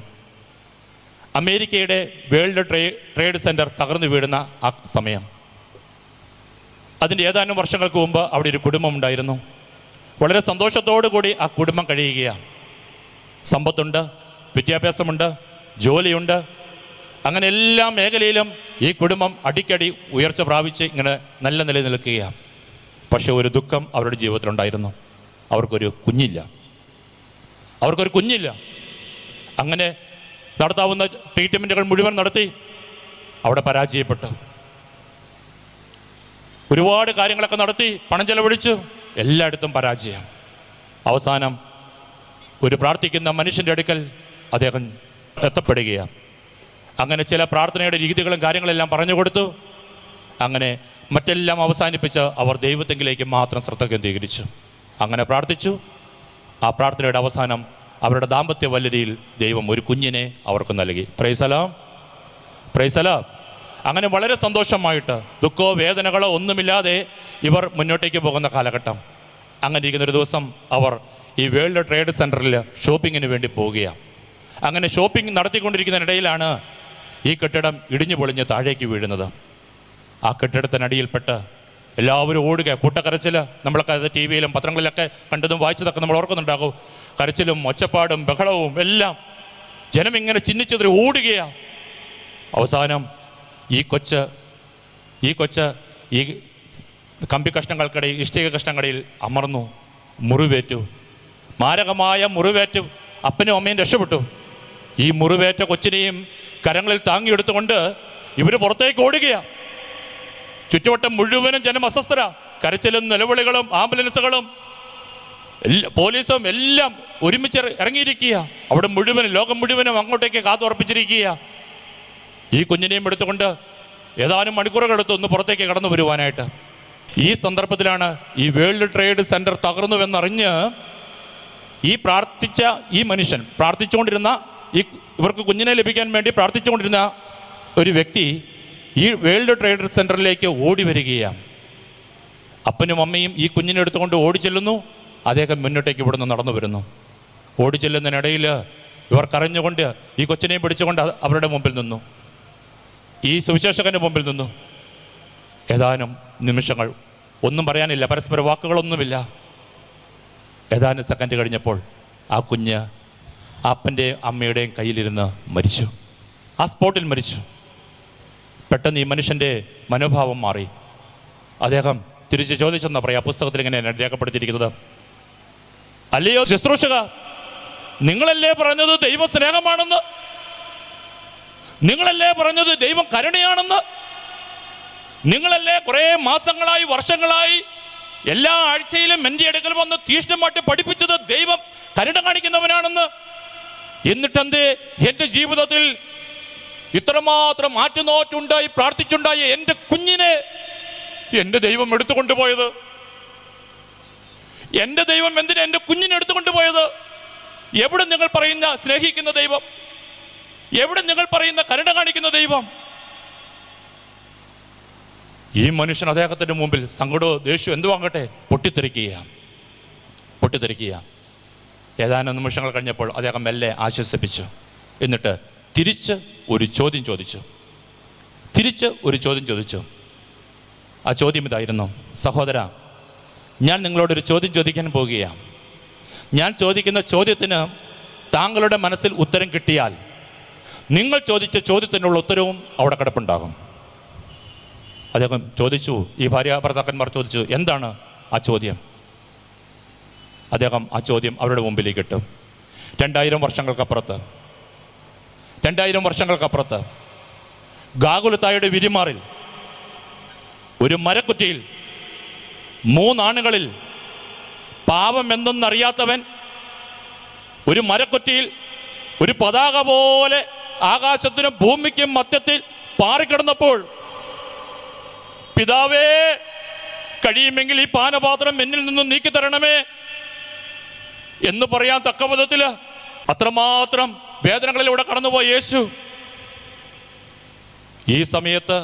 അമേരിക്കയുടെ വേൾഡ് ട്രേഡ് സെൻറ്റർ തകർന്നു വീഴുന്ന ആ സമയം, അതിൻ്റെ ഏതാനും വർഷങ്ങൾക്ക് മുമ്പ് അവിടെ ഒരു കുടുംബം ഉണ്ടായിരുന്നു. വളരെ സന്തോഷത്തോടു കൂടി ആ കുടുംബം കഴിയുകയാണ്. സമ്പത്തുണ്ട്, വിദ്യാഭ്യാസമുണ്ട്, ജോലിയുണ്ട്. അങ്ങനെ എല്ലാ മേഖലയിലും ഈ കുടുംബം അടിക്കടി ഉയർച്ച പ്രാപിച്ച് ഇങ്ങനെ നല്ല നിലയിൽ നിൽക്കുകയാണ്. പക്ഷേ ഒരു ദുഃഖം അവരുടെ ജീവിതത്തിലുണ്ടായിരുന്നു. അവർക്കൊരു കുഞ്ഞില്ല. അങ്ങനെ നടത്താവുന്ന ട്രീറ്റ്മെൻറ്റുകൾ മുഴുവൻ നടത്തി അവിടെ പരാജയപ്പെട്ടു. ഒരുപാട് കാര്യങ്ങളൊക്കെ നടത്തി, പണം ചെലവഴിച്ചു, എല്ലായിടത്തും പരാജയം. അവസാനം ഒരു പ്രാർത്ഥിക്കുന്ന മനുഷ്യൻ്റെ അടുക്കൽ അദ്ദേഹം എത്തപ്പെടുകയാണ്. അങ്ങനെ ചില പ്രാർത്ഥനയുടെ രീതികളും കാര്യങ്ങളെല്ലാം പറഞ്ഞു കൊടുത്തു. അങ്ങനെ മറ്റെല്ലാം അവസാനിപ്പിച്ച് അവർ ദൈവത്തെങ്കിലേക്ക് മാത്രം ശ്രദ്ധ കേന്ദ്രീകരിച്ചു. അങ്ങനെ പ്രാർത്ഥിച്ചു. ആ പ്രാർത്ഥനയുടെ അവസാനം അവരുടെ ദാമ്പത്യ വല്ലരിയിൽ ദൈവം ഒരു കുഞ്ഞിനെ അവർക്ക് നൽകി. പ്രൈസലാം. അങ്ങനെ വളരെ സന്തോഷമായിട്ട് ദുഃഖമോ വേദനകളോ ഒന്നുമില്ലാതെ ഇവർ മുന്നോട്ടേക്ക് പോകുന്ന കാലഘട്ടം. അങ്ങനെ ഇരിക്കുന്നൊരു ദിവസം അവർ ഈ വേൾഡ് ട്രേഡ് സെൻറ്ററിൽ ഷോപ്പിങ്ങിന് വേണ്ടി പോവുകയാണ്. അങ്ങനെ ഷോപ്പിംഗ് നടത്തിക്കൊണ്ടിരിക്കുന്നതിനിടയിലാണ് ഈ കെട്ടിടം ഇടിഞ്ഞു പൊളിഞ്ഞ് താഴേക്ക് വീഴുന്നത്. ആ കെട്ടിടത്തിനടിയിൽപ്പെട്ട് എല്ലാവരും ഓടുക, കൂട്ടക്കരച്ചിൽ. നമ്മളൊക്കെ അത് ടി വിയിലും പത്രങ്ങളിലൊക്കെ കണ്ടതും വായിച്ചതൊക്കെ നമ്മൾ ഓർക്കുന്നുണ്ടാകും. കരച്ചിലും ഒച്ചപ്പാടും ബഹളവും എല്ലാം. ജനം ഇങ്ങനെ ചിഹ്നിച്ചതിൽ ഓടുകയാണ്. അവസാനം ഈ കൊച്ച് ഈ കമ്പി കഷ്ണങ്ങൾക്കിടയിൽ, ഇഷ്ടിക കഷ്ണങ്ങളിൽ അമർന്നു, മുറിവേറ്റു, മാരകമായ മുറിവേറ്റു. അപ്പനും അമ്മയും രക്ഷപ്പെട്ടു. ഈ മുറിവേറ്റ കൊച്ചിനെയും കരങ്ങളിൽ താങ്ങിയെടുത്തുകൊണ്ട് ഇവർ പുറത്തേക്ക് ഓടുകയാണ്. ചുറ്റുവട്ടം മുഴുവനും ജനം അസ്വസ്ഥര. കരച്ചിലും നിലവിളികളും ആംബുലൻസുകളും പോലീസും എല്ലാം ഒരുമിച്ച് ഇറങ്ങിയിരിക്കുക. അവിടെ മുഴുവനും, ലോകം മുഴുവനും അങ്ങോട്ടേക്ക് കാത്തുറപ്പിച്ചിരിക്കുക. ഈ കുഞ്ഞിനെയും എടുത്തുകൊണ്ട് ഏതാനും മണിക്കൂറുകൾ എടുത്ത് ഒന്ന് പുറത്തേക്ക് കടന്നു വരുവാനായിട്ട്. ഈ സന്ദർഭത്തിലാണ് ഈ വേൾഡ് ട്രേഡ് സെൻറ്റർ തകർന്നുവെന്നറിഞ്ഞ് ഈ പ്രാർത്ഥിച്ച ഈ മനുഷ്യൻ, പ്രാർത്ഥിച്ചുകൊണ്ടിരുന്ന ഇവർക്ക് കുഞ്ഞിനെ ലഭിക്കാൻ വേണ്ടി പ്രാർത്ഥിച്ചുകൊണ്ടിരുന്ന ഒരു വ്യക്തി ഈ വേൾഡ് ട്രേഡ് സെൻറ്ററിലേക്ക് ഓടി വരികയാണ്. അപ്പനും അമ്മയും ഈ കുഞ്ഞിനെ എടുത്തുകൊണ്ട് ഓടി ചെല്ലുന്നു. അദ്ദേഹം മുന്നോട്ടേക്ക് ഇവിടുന്ന് നടന്നു വരുന്നു. ഓടി ചെല്ലുന്നതിനിടയിൽ ഇവർ കരഞ്ഞുകൊണ്ട് ഈ കൊച്ചിനെയും പിടിച്ചുകൊണ്ട് അവരുടെ മുമ്പിൽ നിന്നു, ഈ സുവിശേഷകൻ്റെ മുമ്പിൽ നിന്നു. ഏതാനും നിമിഷങ്ങൾ, ഒന്നും പറയാനില്ല, പരസ്പര വാക്കുകളൊന്നുമില്ല. ഏതാനും സെക്കൻഡ് കഴിഞ്ഞപ്പോൾ ആ കുഞ്ഞ് അപ്പൻ്റെയും അമ്മയുടെയും കയ്യിലിരുന്ന് മരിച്ചു. ആ സ്പോട്ടിൽ മരിച്ചു. പെട്ടെന്ന് ഈ മനുഷ്യൻ്റെ മനോഭാവം മാറി. അദ്ദേഹം തിരിച്ച് ചോദിച്ചെന്നാ പറയാം, പുസ്തകത്തിൽ ഇങ്ങനെയാണ് രേഖപ്പെടുത്തിയിരിക്കുന്നത്. അല്ലയോ ശുശ്രൂഷക, നിങ്ങളല്ലേ പറഞ്ഞത് ദൈവ സ്നേഹമാണെന്ന്? നിങ്ങളല്ലേ പറഞ്ഞത് ദൈവം കരുണയാണെന്ന്? നിങ്ങളല്ലേ കുറേ മാസങ്ങളായി, വർഷങ്ങളായി എല്ലാ ആഴ്ചയിലും എൻ്റെ അടുക്കൽ വന്ന് തീഷ്ണമായിട്ട് പഠിപ്പിച്ചത് ദൈവം കരുണ കാണിക്കുന്നവനാണെന്ന്? എന്നിട്ടെന്തേ എൻ്റെ ജീവിതത്തിൽ ഇത്രമാത്രം ആറ്റുനോറ്റുണ്ടായി പ്രാർത്ഥിച്ചുണ്ടായി എൻ്റെ കുഞ്ഞിനെ എൻ്റെ ദൈവം എടുത്തുകൊണ്ടുപോയത്? എൻ്റെ ദൈവം എന്തിനാ എൻ്റെ കുഞ്ഞിനെ എടുത്തുകൊണ്ടുപോയത്? എവിടെ നിങ്ങൾ പറയുന്ന സ്നേഹിക്കുന്ന ദൈവം? എവിടെ നിങ്ങൾ പറയുന്ന കരുണ കാണിക്കുന്ന ദൈവം? ഈ മനുഷ്യൻ അദ്ദേഹത്തിൻ്റെ മുമ്പിൽ സങ്കടവും ദേഷ്യവും എന്തുവാങ്ങട്ടെ പൊട്ടിത്തെറിക്കുക. ഏതാനും നിമിഷങ്ങൾ കഴിഞ്ഞപ്പോൾ അദ്ദേഹം മെല്ലെ ആശ്വസിപ്പിച്ചു. എന്നിട്ട് തിരിച്ച് ഒരു ചോദ്യം ചോദിച്ചു. ആ ചോദ്യം ഇതായിരുന്നു: സഹോദര, ഞാൻ നിങ്ങളോടൊരു ചോദ്യം ചോദിക്കാൻ പോകുകയാണ്. ഞാൻ ചോദിക്കുന്ന ചോദ്യത്തിന് താങ്കളുടെ മനസ്സിൽ ഉത്തരം കിട്ടിയാൽ നിങ്ങൾ ചോദിച്ച ചോദ്യത്തിനുള്ള ഉത്തരവും അവിടെ കിടപ്പുണ്ടാകും. അദ്ദേഹം ചോദിച്ചു, ഈ ഭാര്യ ഭർത്താക്കന്മാർ ചോദിച്ചു, എന്താണ് ആ ചോദ്യം? അദ്ദേഹം ആ ചോദ്യം അവരുടെ മുമ്പിലേക്ക് ഇട്ടു. 2000 വർഷങ്ങൾക്കപ്പുറത്ത് ഗാഗുൽത്തായുടെ വിരിമാറിൽ ഒരു മരക്കുറ്റിയിൽ 3 ആണുങ്ങളിൽ പാപം എന്തെന്നറിയാത്തവൻ ഒരു മരക്കുറ്റിയിൽ ഒരു പതാക പോലെ ആകാശത്തിനും ഭൂമിക്കും മധ്യത്തിൽ പാറിക്കിടന്നപ്പോൾ, പിതാവേ, കഴിയുമെങ്കിൽ ഈ പാനപാത്രം എന്നിൽ നിന്നും നീക്കി തരണമേ എന്ന് പറയാൻ തക്ക വിധത്തിൽ അത്രമാത്രം വേദനകളിലൂടെ കടന്നുപോയ യേശു ഈ സമയത്ത്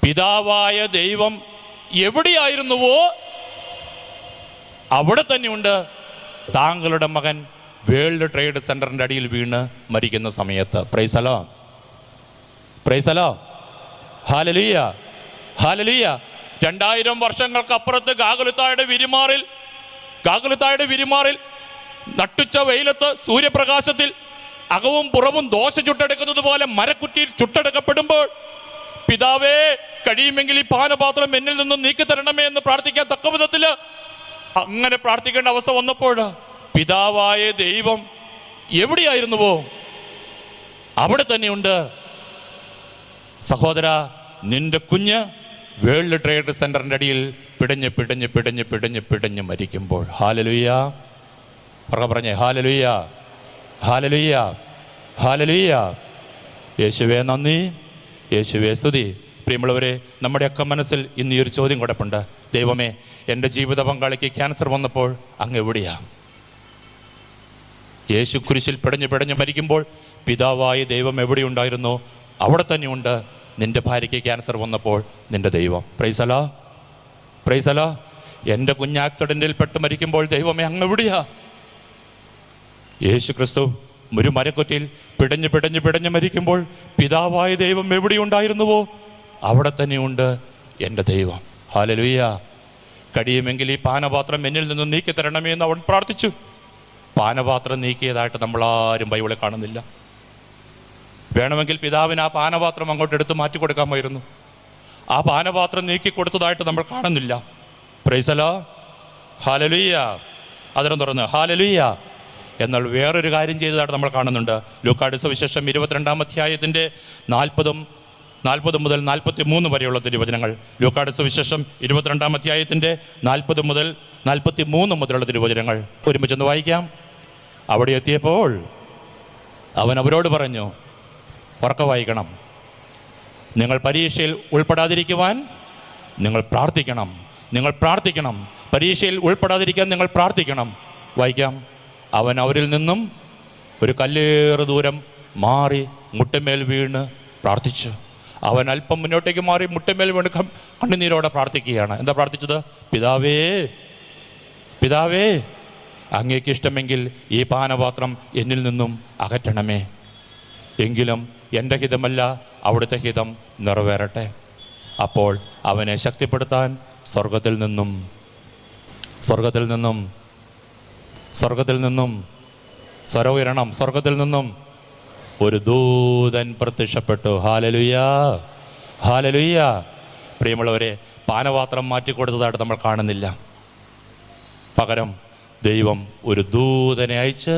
പിതാവായ ദൈവം എവിടെയായിരുന്നുവോ അവിടെ തന്നെയുണ്ട് താങ്കളുടെ മകൻ വേൾഡ് ട്രേഡ് സെന്ററിൻ്റെ അടിയിൽ വീണ് മരിക്കുന്ന സമയത്ത്. പ്രൈസ് അലോ, ഹല്ലേലൂയ, ഹല്ലേലൂയ. 2000 വർഷങ്ങൾക്കപ്പുറത്ത് ഗാഗുൽത്തായുടെ വിരിമാറിൽ നട്ടുച്ച വെയിലത്ത് സൂര്യപ്രകാശത്തിൽ അകവും പുറവും ദോശ ചുട്ടെടുക്കുന്നത് പോലെ മരക്കുറ്റിയിൽ ചുട്ടെടുക്കപ്പെടുമ്പോൾ, പിതാവേ, കഴിയുമെങ്കിൽ ഈ പാനപാത്രം എന്നിൽ നിന്നും നീക്കി തരണമേ എന്ന് പ്രാർത്ഥിക്കാൻ തക്ക വിധത്തിൽ അങ്ങനെ പ്രാർത്ഥിക്കേണ്ട അവസ്ഥ വന്നപ്പോൾ പിതാവായ ദൈവം എവിടെയായിരുന്നുവോ അവിടെ തന്നെയുണ്ട്. സഹോദര, നിന്റെ കുഞ്ഞ് വേൾഡ് ട്രേഡ് സെന്ററിൻ്റെ അടിയിൽ പിടഞ്ഞ് മരിക്കുമ്പോൾ, ഹല്ലേലൂയ പറഞ്ഞേ, ഹല്ലേലൂയ, ഹല്ലേലൂയ, ഹല്ലേലൂയ. യേശുവേ നന്ദി, യേശുവേ സ്തുതി. പ്രിയമുള്ളവരെ, നമ്മുടെയൊക്കെ മനസ്സിൽ ഇന്ന് ഈ ഒരു ചോദ്യം കിടപ്പുണ്ട്: ദൈവമേ, എൻ്റെ ജീവിത പങ്കാളിക്ക് ക്യാൻസർ വന്നപ്പോൾ അങ്ങ് എവിടെയാ? യേശു കുരിശിൽ പിടഞ്ഞ് മരിക്കുമ്പോൾ പിതാവായ ദൈവം എവിടെയുണ്ടായിരുന്നോ അവിടെ തന്നെയുണ്ട് നിൻ്റെ ഭാര്യയ്ക്ക് ക്യാൻസർ വന്നപ്പോൾ നിൻ്റെ ദൈവം. പ്രൈസ് അലോ. എൻ്റെ കുഞ്ഞ് ആക്സിഡൻറ്റിൽ പെട്ട് മരിക്കുമ്പോൾ ദൈവമേ അങ്ങ് എവിടെയാ? യേശു ക്രിസ്തു ഒരു മരക്കൊറ്റിൽ പിടഞ്ഞ് മരിക്കുമ്പോൾ പിതാവായ ദൈവം എവിടെയുണ്ടായിരുന്നുവോ അവിടെ തന്നെയുണ്ട് എൻ്റെ ദൈവം. ഹല്ലേലൂയ. കഴിയുമെങ്കിൽ ഈ പാനപാത്രം എന്നിൽ നിന്ന് നീക്കി തരണമേ എന്ന് അവൻ പ്രാർത്ഥിച്ചു. പാനപാത്രം നീക്കിയതായിട്ട് നമ്മളാരും ബൈബിളിൽ കാണുന്നില്ല. വേണമെങ്കിൽ പിതാവിന് ആ പാനപാത്രം അങ്ങോട്ട് എടുത്ത് മാറ്റി കൊടുക്കാമായിരുന്നു. ആ പാനപാത്രം നീക്കി കൊടുത്തതായിട്ട് നമ്മൾ കാണുന്നില്ല. Price the Lord. ഹല്ലേലൂയ. അതിനെ തുറന്ന് ഹല്ലേലൂയ. എന്നാൽ വേറൊരു കാര്യം ചെയ്തതായിട്ട് നമ്മൾ കാണുന്നുണ്ട്. ലൂക്കായുടെ സുവിശേഷം 22-ാം അധ്യായത്തിൻ്റെ 40 മുതൽ 43 വരെയുള്ള തിരുവചനങ്ങൾ. ലൂക്കായുടെ സുവിശേഷം 22-ാം അധ്യായത്തിൻ്റെ 40 മുതൽ 43 മുതലുള്ള തിരുവചനങ്ങൾ ഒരുമിച്ചൊന്ന് വായിക്കാം. അവിടെ എത്തിയപ്പോൾ അവൻ അവരോട് പറഞ്ഞു, ഉറക്കെ വായിക്കണം, നിങ്ങൾ പരീക്ഷയിൽ ഉൾപ്പെടാതിരിക്കുവാൻ നിങ്ങൾ പ്രാർത്ഥിക്കണം. പരീക്ഷയിൽ ഉൾപ്പെടാതിരിക്കാൻ നിങ്ങൾ പ്രാർത്ഥിക്കണം. വായിക്കാം. അവൻ അവരിൽ നിന്നും ഒരു കല്ലേറ് ദൂരം മാറി മുട്ടമേൽ വീണ് പ്രാർത്ഥിച്ചു. അവൻ അല്പം മുന്നോട്ടേക്ക് മാറി മുട്ടമേൽ വീണ് കണ്ണുനീരോടെ പ്രാർത്ഥിക്കുകയാണ്. എന്താ പ്രാർത്ഥിച്ചത്? പിതാവേ, അങ്ങേക്ക് ഇഷ്ടമെങ്കിൽ ഈ പാനപാത്രം എന്നിൽ നിന്നും അകറ്റണമേ. എങ്കിലും എൻ്റെ ഹിതമല്ല അവിടുത്തെ ഹിതം നിറവേറട്ടെ. അപ്പോൾ അവനെ ശക്തിപ്പെടുത്താൻ സ്വർഗത്തിൽ നിന്നും സ്വരം ഉയരണം. സ്വർഗത്തിൽ നിന്നും ഒരു ദൂതൻ പ്രത്യക്ഷപ്പെട്ടു. ഹല്ലേലൂയ. പ്രിയമുള്ളവരെ, പാനപാത്രം മാറ്റിക്കൊടുത്തതായിട്ട് നമ്മൾ കാണുന്നില്ല. പകരം ദൈവം ഒരു ദൂതനെ അയച്ച്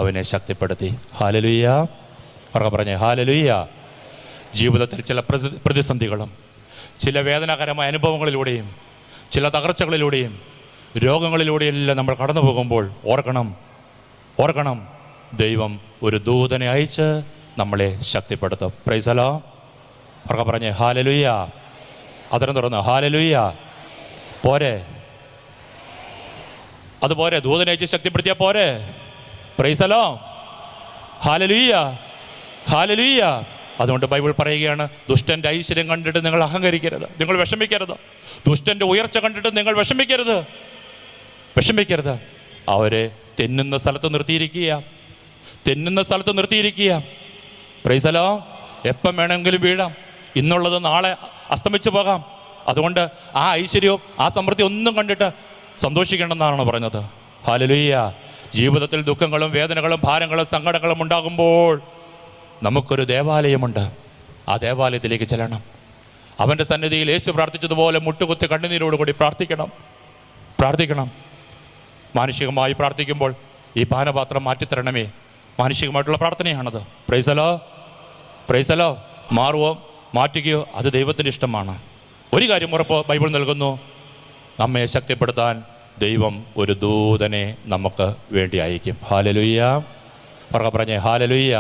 അവനെ ശക്തിപ്പെടുത്തി. ഹല്ലേലൂയ. പറഞ്ഞേ ഹല്ലേലൂയ. ജീവിതത്തിൽ ചില പ്രതിസന്ധികളും ചില വേദനാകരമായ അനുഭവങ്ങളിലൂടെയും ചില തകർച്ചകളിലൂടെയും രോഗങ്ങളിലൂടെയെല്ലാം നമ്മൾ കടന്നു പോകുമ്പോൾ ഓർക്കണം, ദൈവം ഒരു ദൂതനെ അയച്ച് നമ്മളെ ശക്തിപ്പെടുത്തും. Praise the Lord. പറഞ്ഞേ ഹല്ലേലൂയ. അതിനെ തുറന്ന് ഹല്ലേലൂയ. പോരെ, അതുപോലെ ദൂതനെ അയച്ച് ശക്തിപ്പെടുത്തിയാൽ പോരെ. Praise the Lord. ഹല്ലേലൂയ. അതുകൊണ്ട് ബൈബിൾ പറയുകയാണ്, ദുഷ്ടൻ്റെ ഐശ്വര്യം കണ്ടിട്ട് നിങ്ങൾ അഹങ്കരിക്കരുത്, നിങ്ങൾ വിഷമിക്കരുത്. ദുഷ്ടൻ്റെ ഉയർച്ച കണ്ടിട്ട് നിങ്ങൾ വിഷമിക്കരുത്. അവരെ തെന്നുന്ന സ്ഥലത്ത് നിർത്തിയിരിക്കുക. Price the Lord. എപ്പം വേണമെങ്കിലും വീഴാം. ഇന്നുള്ളത് നാളെ അസ്തമിച്ചു പോകാം. അതുകൊണ്ട് ആ ഐശ്വര്യവും ആ സമൃദ്ധി ഒന്നും കണ്ടിട്ട് സന്തോഷിക്കണമെന്നാണ് പറഞ്ഞത്. ഹല്ലേലൂയ. ജീവിതത്തിൽ ദുഃഖങ്ങളും വേദനകളും ഭാരങ്ങളും സങ്കടങ്ങളും ഉണ്ടാകുമ്പോൾ നമുക്കൊരു ദേവാലയമുണ്ട്. ആ ദേവാലയത്തിലേക്ക് ചെല്ലണം. അവൻ്റെ സന്നിധിയിൽ യേശു പ്രാർത്ഥിച്ചതുപോലെ മുട്ടുകുത്തി കണ്ണുനീരോടുകൂടി പ്രാർത്ഥിക്കണം. മാനുഷികമായി പ്രാർത്ഥിക്കുമ്പോൾ ഈ പാനപാത്രം മാറ്റിത്തരണമേ, മാനുഷികമായിട്ടുള്ള പ്രാർത്ഥനയാണത്. Praise the Lord. മാറുവോ മാറ്റുകയോ അത് ദൈവത്തിൻ്റെ ഇഷ്ടമാണ്. ഒരു കാര്യം ഉറപ്പ് ബൈബിൾ നൽകുന്നു, നമ്മെ ശക്തിപ്പെടുത്താൻ ദൈവം ഒരു ദൂതനെ നമുക്ക് വേണ്ടി അയക്കും. ഹല്ലേലൂയ. പറഞ്ഞേ ഹല്ലേലൂയ.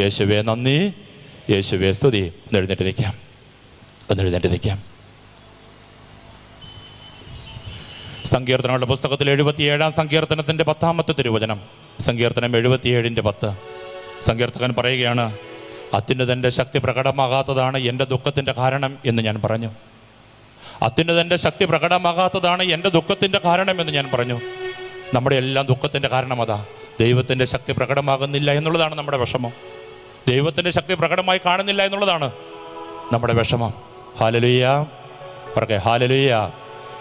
യേശുവേ നന്ദി, യേശുവേ സ്തുതി. ഒന്ന് എഴുന്നേറ്റ് നിൽക്കാം. സങ്കീർത്തനങ്ങളുടെ പുസ്തകത്തിൽ 77-ാം സങ്കീർത്തനത്തിൻ്റെ 10-ാമത്തെ തിരുവചനം. സങ്കീർത്തനം 77-10. സങ്കീർത്തകൻ പറയുകയാണ്, അത്യുന്നതൻ്റെ ശക്തി പ്രകടമാകാത്തതാണ് എൻ്റെ ദുഃഖത്തിൻ്റെ കാരണം എന്ന് ഞാൻ പറഞ്ഞു. അത്യുന്നതൻ്റെ ശക്തി പ്രകടമാകാത്തതാണ് എൻ്റെ ദുഃഖത്തിൻ്റെ കാരണം എന്ന് ഞാൻ പറഞ്ഞു. നമ്മുടെ എല്ലാം ദുഃഖത്തിൻ്റെ കാരണം അതാ. ദൈവത്തിൻ്റെ ശക്തി പ്രകടമാകുന്നില്ല എന്നുള്ളതാണ് നമ്മുടെ വിഷമം. ദൈവത്തിൻ്റെ ശക്തി പ്രകടമായി കാണുന്നില്ല എന്നുള്ളതാണ് നമ്മുടെ വിഷമം. ഹല്ലേലൂയ.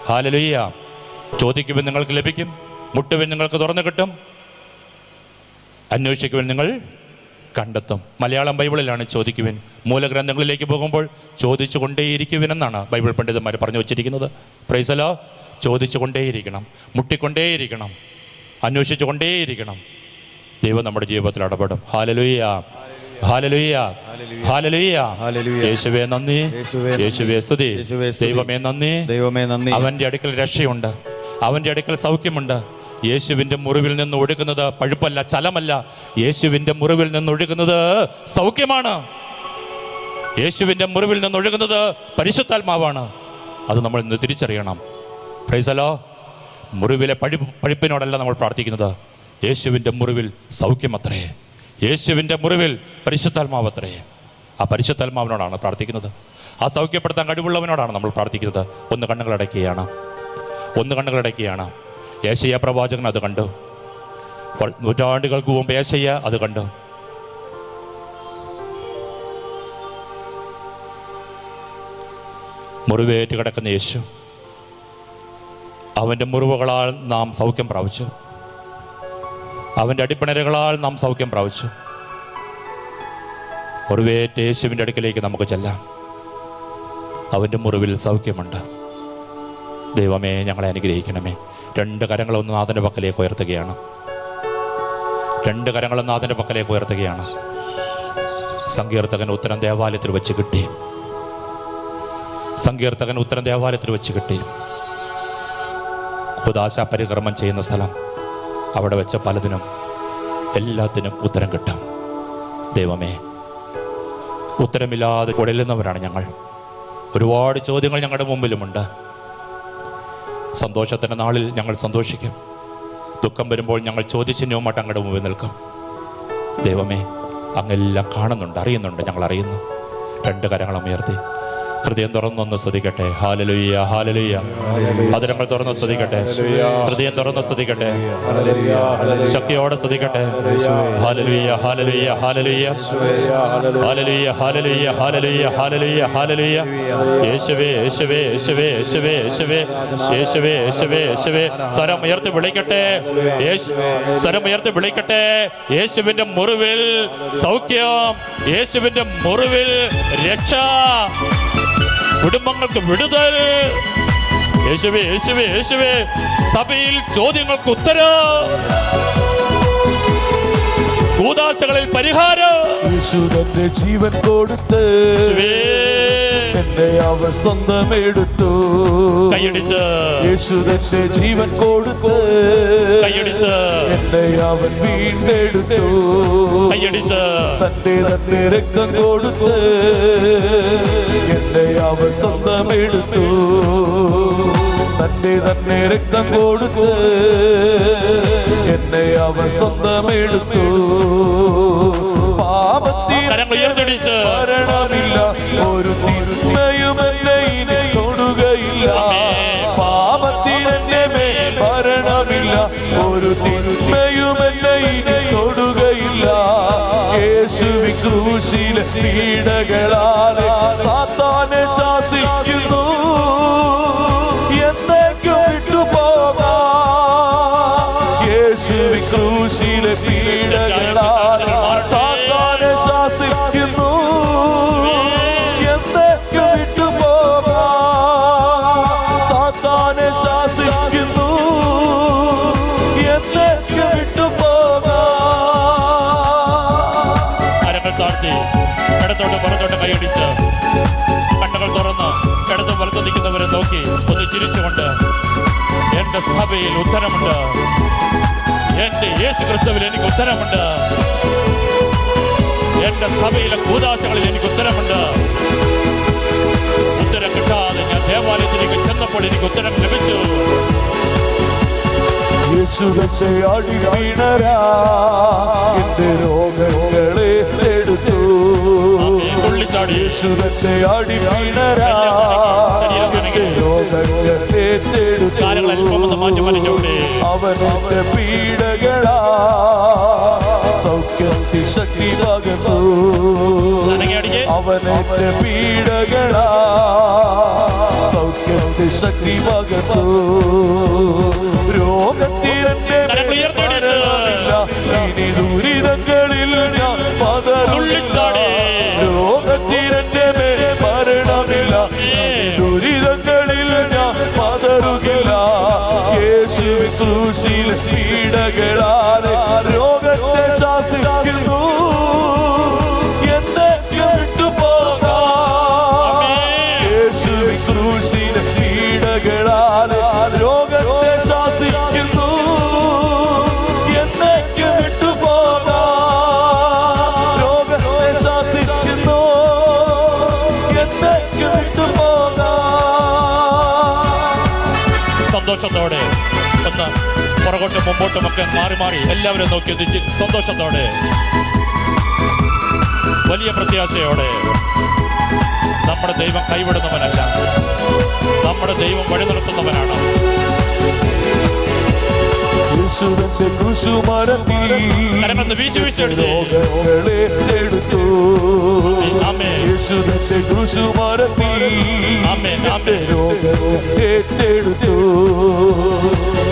ഹല്ലേലൂയ. ചോദിക്കുവിൻ നിങ്ങൾക്ക് ലഭിക്കും, മുട്ടുവിൻ നിങ്ങൾക്ക് തുറന്നു കിട്ടും, അന്വേഷിക്കുവിൻ നിങ്ങൾ കണ്ടെത്തും. മലയാളം ബൈബിളിലാണ് ചോദിക്കുവിൻ. മൂലഗ്രന്ഥങ്ങളിലേക്ക് പോകുമ്പോൾ ചോദിച്ചു കൊണ്ടേയിരിക്കുവിനെന്നാണ് ബൈബിൾ പണ്ഡിതന്മാർ പറഞ്ഞു വച്ചിരിക്കുന്നത്. Price the Lord. ചോദിച്ചു കൊണ്ടേയിരിക്കണം, മുട്ടിക്കൊണ്ടേയിരിക്കണം, അന്വേഷിച്ചു കൊണ്ടേയിരിക്കണം. ദൈവം നമ്മുടെ ജീവിതത്തിൽ ഇടപെടും. ഹല്ലേലൂയ. യേശുവേ നന്ദി, യേശുവേ സ്തുതി. ദൈവമേ നന്ദി. അവൻ്റെ അടുക്കൽ രക്ഷയുണ്ട്, അവൻ്റെ അടുക്കൽ സൗഖ്യമുണ്ട്. യേശുവിൻ്റെ മുറിവിൽ നിന്ന് ഒഴുകുന്നത് പഴുപ്പല്ല, ചലമല്ല. യേശുവിൻ്റെ മുറിവിൽ നിന്ന് ഒഴുകുന്നത് സൗഖ്യമാണ്. യേശുവിൻ്റെ മുറിവിൽ നിന്ന് ഒഴുകുന്നത് പരിശുദ്ധാത്മാവാണ്. അത് നമ്മൾ ഇന്ന് തിരിച്ചറിയണം. Praise the Lord. മുറിവിലെ പഴുപ്പിനോടല്ല നമ്മൾ പ്രാർത്ഥിക്കുന്നത്. യേശുവിൻ്റെ മുറിവിൽ സൗഖ്യമത്രേ, യേശുവിൻ്റെ മുറിവിൽ പരിശുദ്ധാത്മാവത്രേ. ആ പരിശുദ്ധാത്മാവിനോടാണ് പ്രാർത്ഥിക്കുന്നത്. ആ സൗഖ്യപ്പെടുത്താൻ കഴിവുള്ളവനോടാണ് നമ്മൾ പ്രാർത്ഥിക്കുന്നത്. ഒന്ന് കണ്ണുകളടയ്ക്കുകയാണ്. യേശയ്യാ പ്രവാചകൻ അത് കണ്ടു. നൂറ്റാണ്ടുകൾക്ക് മുമ്പ് യേശയ്യ അത് കണ്ടു. മുറിവേറ്റ് കിടക്കുന്ന യേശു, അവൻ്റെ മുറിവുകളാൽ നാം സൗഖ്യം പ്രാപിച്ചു. അവൻ്റെ അടിപ്പിണരുകളാൽ നാം സൗഖ്യം പ്രാപിച്ചു. മുറിവേറ്റ് യേശുവിൻ്റെ അടുക്കിലേക്ക് നമുക്ക് ചെല്ലാം. അവൻ്റെ മുറിവിൽ സൗഖ്യമുണ്ട്. ദൈവമേ, ഞങ്ങളെ അനുഗ്രഹിക്കണമേ. 2 കരങ്ങളൊന്ന് നാഥൻ്റെ പക്കലേക്ക് ഉയർത്തുകയാണ്. 2 കരങ്ങളൊന്ന് നാഥൻ്റെ പക്കലേക്ക് ഉയർത്തുകയാണ്. സങ്കീർത്തകൻ ഉത്തരം ദേവാലയത്തിൽ വെച്ച് കിട്ടി. സങ്കീർത്തകൻ ഉത്തരം ദേവാലയത്തിൽ വെച്ച് കിട്ടി. ഖുദാശ പരികർമ്മം ചെയ്യുന്ന സ്ഥലം, അവിടെ വെച്ച പലതിനും എല്ലാത്തിനും ഉത്തരം കിട്ടും. ദൈവമേ, ഉത്തരമില്ലാതെ കുഴലുന്നവരാണ് ഞങ്ങൾ. ഒരുപാട് ചോദ്യങ്ങൾ ഞങ്ങളുടെ മുമ്പിലുമുണ്ട്. സന്തോഷത്തിൻ്റെ നാളിൽ ഞങ്ങൾ സന്തോഷിക്കും. ദുഃഖം വരുമ്പോൾ ഞങ്ങൾ ചോദ്യചിഹ്നവുമായിട്ട് അങ്ങയുടെ മുമ്പിൽ നിൽക്കും. ദൈവമേ, അങ്ങെല്ലാം കാണുന്നുണ്ട്, അറിയുന്നുണ്ട്, ഞങ്ങൾ അറിയുന്നു. 2 കരങ്ങളും ഉയർത്തി ഹൃദയം തുറന്നൊന്ന് സ്തുതിക്കട്ടെ. ഹല്ലേലൂയ, ഹല്ലേലൂയ. അതിരങ്ങൾ തുറന്ന് സ്തുതിക്കട്ടെ. ഹൃദയം തുറന്ന് സ്തുതിക്കട്ടെ. ശക്തിയോടെ സ്തുതിക്കട്ടെ. ഹല്ലേലൂയ, ഹല്ലേലൂയ, ഹല്ലേലൂയ, ഹല്ലേലൂയ, ഹല്ലേലൂയ, ഹല്ലേലൂയ, ഹല്ലേലൂയ, ഹല്ലേലൂയ. യേശുവേ, യേശുവേ, യേശുവേ, യേശുവേ, യേശുവേ, യേശുവേ, യേശുവേ, യേശുവേ. സ്വരം ഉയർത്തി വിളിക്കട്ടെ. സ്വരം ഉയർത്തി വിളിക്കട്ടെ. യേശുവിന്റെ മുറിവിൽ സൗഖ്യം, യേശുവിന്റെ മുറിവിൽ രക്ഷ, കുടുംബങ്ങൾക്ക് വിടുതൽ. യേശുവേ, യേശുവേ, യേശുവേ. സഭയിൽ ചോദ്യങ്ങൾക്ക് ഉത്തരം, കൂദാശകളിൽ പരിഹാരം. യേശു തന്റെ ജീവൻ കൊടുത്ത് എന്നെ അവൻ സ്വന്തം എടുത്തു. കൈയടിച്ച്. യേശു തന്റെ ജീവൻ കൊടുത്ത് കൈയടിച്ച്. എന്നെ അവൻ വീണ്ടെടുത്തു. കൈയടിച്ച്. തന്റെ രക്തം കൊടുത്ത് എന്നെ അവൻ സ്വന്തം എടുത്തു. തന്റെ രക്തം കൊടുത്ത് എന്നെ അവൻ സ്വന്തം എടുത്തു. പാപത്തിൽ മരണമില്ല, ഒരു തിന്മയും എന്നെ ഇനി തൊടുകയില്ല. പാപത്തിൽ എന്നെ മേൽ മരണമില്ല, ഒരു തിന്മയും എന്നെ ഇനി തൊടുകയില്ല. യേശുവിൻ ക്രൂശിലെ പീഡകളാലെ സാത്താനെ ശാസിക്കുന്നു. എന്നേക്കും വിട്ടുപോകാം. യേശുവിൻ ക്രൂശിലെ പീഡകളാലെ സാത്താനെ ശാസിക്കുന്നു. എന്നേക്കും വിട്ടുപോകാം. സാത്താനെ ശാസിക്കുന്നു. എന്നേക്കും വിട്ടുപോകാം. താഴ്ത്തി ഇടത്തോട്ട് പുറത്തോട്ട് കൈയടിച്ച് കണ്ണുകൾ തുറന്ന് ഇടത്തും വലത്തും നിൽക്കുന്നവരെ നോക്കി ഒന്ന് ചിരിച്ചുകൊണ്ട്, എന്റെ സഭയിൽ ഉത്തരമുണ്ട്, എന്റെ യേശു ക്രിസ്തുവിൽ എനിക്ക് ഉത്തരമുണ്ട്, എന്റെ സഭയിലെ കൂദാശകളിൽ എനിക്ക് ഉത്തരമുണ്ട്. ഉത്തരം കിട്ടാതെ ഞാൻ ദേവാലയത്തിലേക്ക് ചെന്നപ്പോൾ എനിക്ക് ഉത്തരം ലഭിച്ചു. യേശു രക്ഷയാടി വീണരാ എന്റെ രോഗങ്ങളെ എടുത്തു. യേശു രക്ഷയാടി വീണരാ എന്റെ രോഗങ്ങളെ എടുത്തു. അവന്റെ പീഡകളാ സൗഖ്യത്തിൽ ശക്തി പകർന്നു. അവന്റെ പീഡകളാ സൗഖ്യത്തിൽ ശക്തി പകർന്നു. രോഗത്തിരന്റെ മരണമില്ല, ഇനി ദുരിതങ്ങളിൽ ഞാൻ പതറില്ല. രോഗത്തിരന്റെ മരണമില്ല, ദുരിതങ്ങളിൽ ഞാൻ പതറുകില്ല. യേശുവിൻ ക്രൂശിൽ പീഡകളാലെ രോഗത്തെ ശാസിക്കുന്നു. എന്നേക്കും വിട്ടുപോകാം. യേശുവിൻ ക്രൂശിൽ പീഡകളാലെ രോഗത്തെ ശാസിക്കുന്നു. എന്നേക്കും വിട്ടുപോകാം. രോഗത്തെ ശാസിക്കുന്നു. എന്നേക്കും വിട്ടുപോകാം. സന്തോഷത്തോടെ ഒന്ന് പുറകോട്ടും മുമ്പോട്ടുമൊക്കെ മാറി മാറി എല്ലാവരും നോക്കി സന്തോഷത്തോടെ, വലിയ പ്രത്യാശയോടെ. നമ്മുടെ ദൈവം കൈവിടുന്നവനല്ല, നമ്മുടെ ദൈവം വഴി നടത്തുന്നവനാണ്. യേശുവിന്റെ കുരിശുമരത്തിൽ കരങ്ങളൊന്ന് വീശി വീശിയെടുത്ത് രോഗങ്ങളെ ഏറ്റെടുത്തു. യേശുവിന്റെ കുരിശുമരത്തിൽ രോഗങ്ങളെ ഏറ്റെടുത്തു.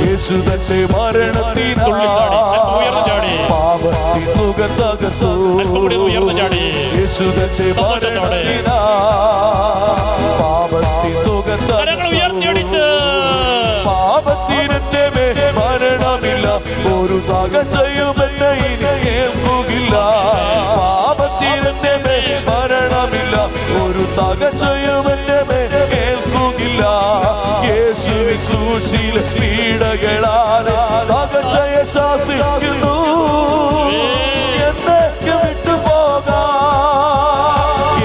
യേശുവിന്റെ മരണത്തിനായി പാപത്തിൻ മുഖം തകർത്തു. യേശുവിന്റെ മരണത്തിനായി പാപത്തിൻ മുഖം തകർത്തു. പാപത്തിനെന്റെ മേൽ മരണമില്ല, ഒരു തകർച്ചയുമെന്നെ ഇനി കേൾക്കുകില്ല. പാപത്തിനെന്റെ മേൽ മരണമില്ല, ഒരു തകർച്ചയുമെന്റെ മേൽ കേൾക്കുകില്ല. യേശുവിൻ ക്രൂശിലെ പീഡകളാൽ തകർച്ചയെ ശാസിക്കുന്നു. എന്നേക്കും വിട്ടുപോകാം.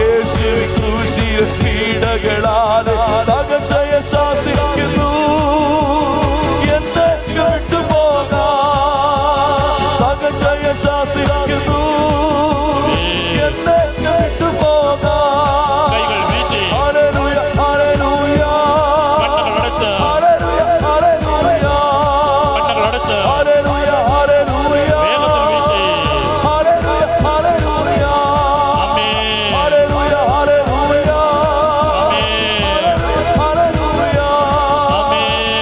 യേശുവിൻ ക്രൂശിലെ പീഡകളാൽ തകർച്ചയെ ശാസിക്കുന്നു. എന്നേക്കും വിട്ടുപോകാം. തകർച്ചയെ ശാസിക്കുന്നു. എന്നേക്കും വിട്ടുപോകാം. ഹല്ലേലൂയ, ഹല്ലേലൂയ, ഹല്ലേലൂയ, ഹല്ലേലൂയ, ഹല്ലേലൂയ, ഹല്ലേലൂയ, ഹല്ലേലൂയ,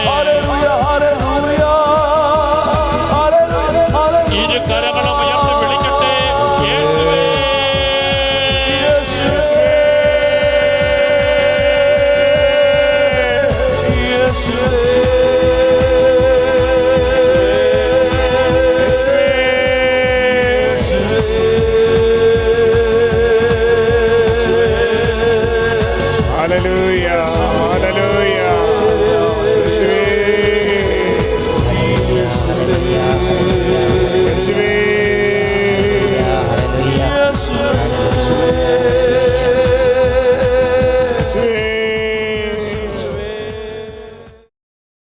ഹല്ലേലൂയ, ഹല്ലേലൂയ, ഇരു കരങ്ങളും ഉയർത്തി വിളിക്കട്ടെ, യേശുവേ. Hallelujah.